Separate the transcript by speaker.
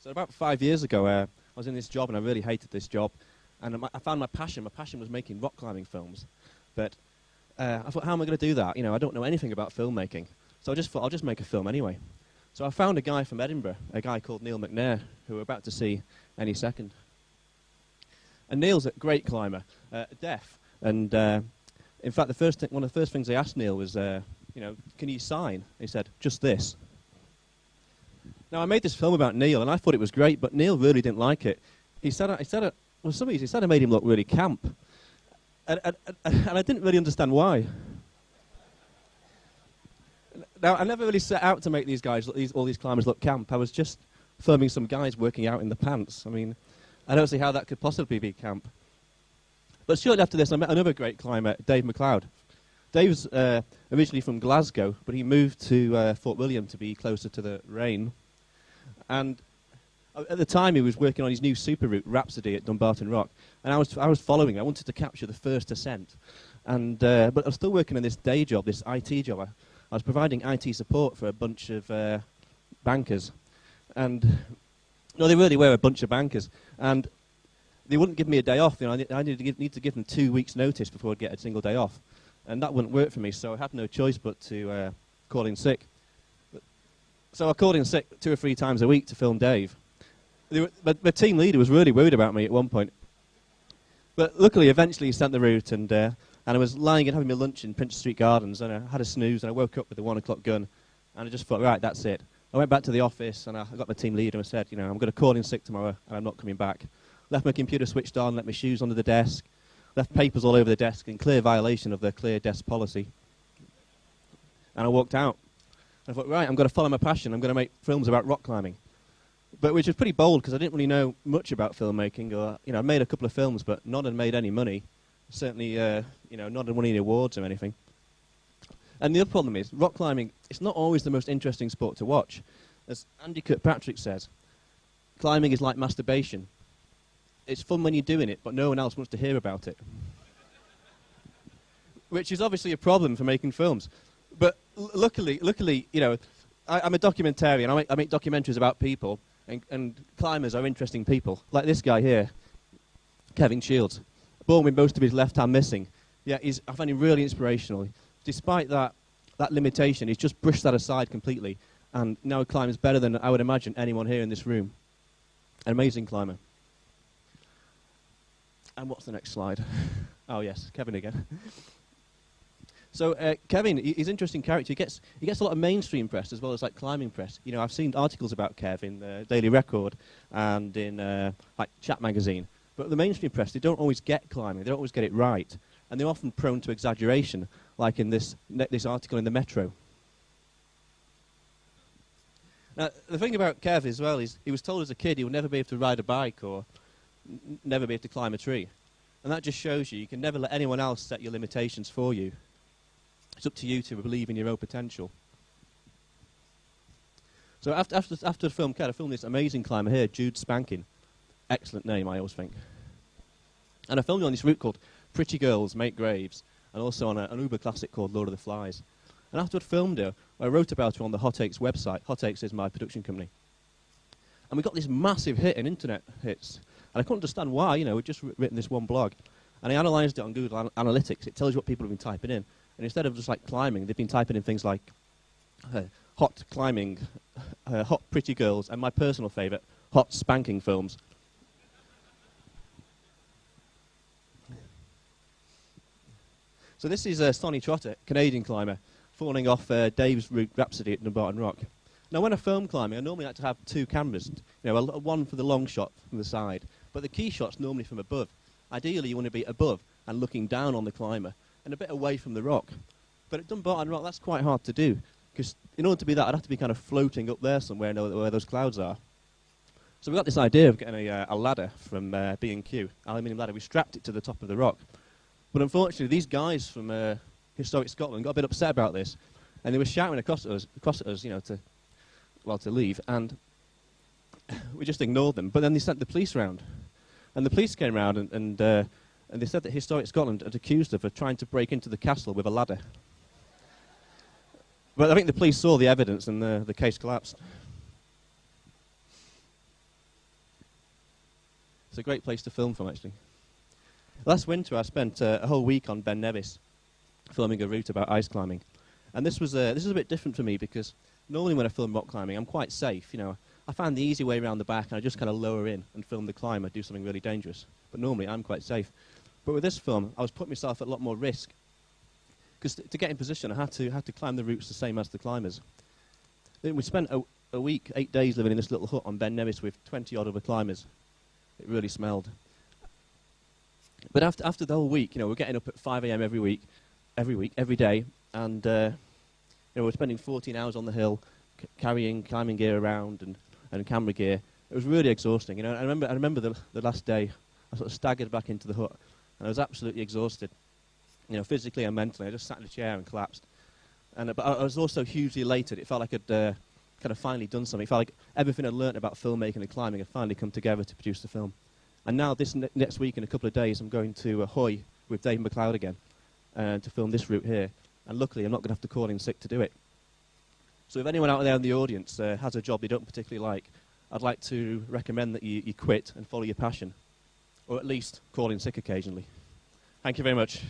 Speaker 1: So about 5 years ago, I was in this job, and I really hated this job. And I found my passion. My passion was making rock climbing films. But I thought, how am I going to do that? You know, I don't know anything about filmmaking. So I just thought, I'll just make a film anyway. So I found a guy from Edinburgh, a guy called Neil McNair, who we're about to see any second. And Neil's a great climber, deaf. And in fact, one of the first things I asked Neil was, you know, can you sign? He said, just this. Now, I made this film about Neil, and I thought it was great, but Neil really didn't like it. He said I made him look really camp. And I didn't really understand why. Now, I never really set out to make all these climbers look camp. I was just filming some guys working out in the pants. I mean, I don't see how that could possibly be camp. But shortly after this, I met another great climber, Dave McLeod. Dave's originally from Glasgow, but he moved to Fort William to be closer to the rain. And at the time, he was working on his new super route, Rhapsody, at Dumbarton Rock. And I was following. I wanted to capture the first ascent. And but I was still working on this day job, this IT job. I was providing IT support for a bunch of bankers. And no, they really were a bunch of bankers. And they wouldn't give me a day off. You know, I need to give them 2 weeks' notice before I'd get a single day off. And that wouldn't work for me, so I had no choice but to call in sick. So I called in sick 2 or 3 times a week to film Dave. But the team leader was really worried about me at one point. But luckily, eventually he sent the route, and I was lying and having my lunch in Princess Street Gardens, and I had a snooze, and I woke up with the 1 o'clock gun, and I just thought, right, that's it. I went back to the office, and I got my team leader and I said, you know, I'm going to call in sick tomorrow, and I'm not coming back. Left my computer switched on, left my shoes under the desk, left papers all over the desk in clear violation of the clear desk policy. And I walked out. And I thought, right, I'm going to follow my passion. I'm going to make films about rock climbing. But which was pretty bold, because I didn't really know much about filmmaking. Or, you know, I made a couple of films, but none had made any money. Certainly, you know, none had won any awards or anything. And the other problem is, rock climbing, it's not always the most interesting sport to watch. As Andy Kirkpatrick says, climbing is like masturbation. It's fun when you're doing it, but no one else wants to hear about it. Which is obviously a problem for making films. But luckily, you know, I'm a documentarian. I make documentaries about people, and climbers are interesting people. Like this guy here, Kevin Shields, born with most of his left hand missing. Yeah, I find him really inspirational. Despite that limitation, he's just brushed that aside completely, and now he climbs better than I would imagine anyone here in this room. An amazing climber. And what's the next slide? Oh yes, Kevin again. So Kevin, he's an interesting character. He gets a lot of mainstream press as well as like climbing press. You know, I've seen articles about Kev in the Daily Record and in like Chat magazine. But the mainstream press, they don't always get climbing. They don't always get it right, and they're often prone to exaggeration, like in this article in the Metro. Now, the thing about Kev as well is he was told as a kid he would never be able to ride a bike or never be able to climb a tree. And that just shows you can never let anyone else set your limitations for you. It's up to you to believe in your own potential. So after the film Kev, I filmed this amazing climber here, Jude Spankin. Excellent name, I always think. And I filmed it on this route called Pretty Girls Make Graves, and also on an Uber classic called Lord of the Flies. And after I'd filmed her, I wrote about her on the Hot Aches website. Hot Aches is my production company. And we got this massive hit in internet hits. And I couldn't understand why, you know, we'd just written this one blog. And I analysed it on Google Analytics. It tells you what people have been typing in. And instead of just like climbing, they've been typing in things like hot climbing, hot pretty girls, and my personal favourite, hot spanking films. So this is Sonny Trotter, Canadian climber, falling off Dave's route Rhapsody at Dumbarton Rock. Now when I film climbing, I normally like to have 2 cameras, you know, one for the long shot from the side, but the key shot's normally from above. Ideally you want to be above and looking down on the climber, and a bit away from the rock. But at Dumbarton Rock, that's quite hard to do, because in order to be that, I'd have to be kind of floating up there somewhere where those clouds are. So we got this idea of getting a ladder from B&Q, aluminium ladder. We strapped it to the top of the rock. But unfortunately, these guys from Historic Scotland got a bit upset about this, and they were shouting across at us, you know, to leave, and we just ignored them. But then they sent the police round, and the police came round, and they said that Historic Scotland had accused her of trying to break into the castle with a ladder. But I think the police saw the evidence, and the case collapsed. It's a great place to film from, actually. Last winter, I spent a whole week on Ben Nevis filming a route about ice climbing. And this was a bit different for me because normally when I film rock climbing, I'm quite safe. You know, I find the easy way around the back and I just kind of lower in and film the climb or do something really dangerous. But normally I'm quite safe. But with this film, I was putting myself at a lot more risk because to get in position, I had to climb the routes the same as the climbers. Then we spent a week, 8 days living in this little hut on Ben Nevis with 20-odd other climbers. It really smelled. But after the whole week, you know, we're getting up at 5 a.m. every day, and you know, we're spending 14 hours on the hill, carrying climbing gear around and camera gear. It was really exhausting. You know, I remember the last day, I sort of staggered back into the hut, and I was absolutely exhausted. You know, physically and mentally. I just sat in a chair and collapsed. But I was also hugely elated. It felt like I'd kind of finally done something. It felt like everything I'd learnt about filmmaking and climbing had finally come together to produce the film. And now this next week, in a couple of days, I'm going to Hoy with Dave McLeod again to film this route here. And luckily, I'm not going to have to call in sick to do it. So if anyone out there in the audience has a job they don't particularly like, I'd like to recommend that you quit and follow your passion, or at least call in sick occasionally. Thank you very much.